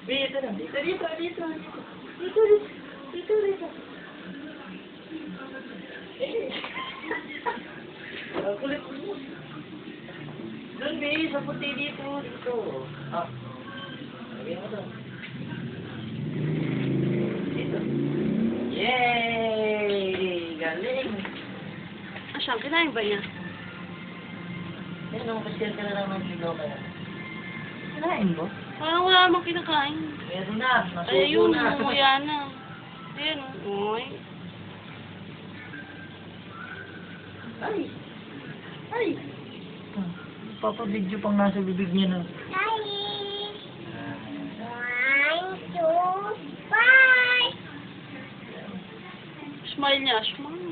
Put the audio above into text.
Dito na. Dito. Ang kulit mo. Doon, B. Sa puti dito. Ah. Lagyan mo doon. Dito. Yay! Galing! Siya, kinain ba niya? Nung pasyal ka na lang ng kilo kaya. Kinain mo? Parang wala namang kinakain. Meron na. Ay, Nasubo yun, na. umuya na. Ayan, uy. Ay! Papabidyo pang nasa bibig niya na. Smile niya, smile.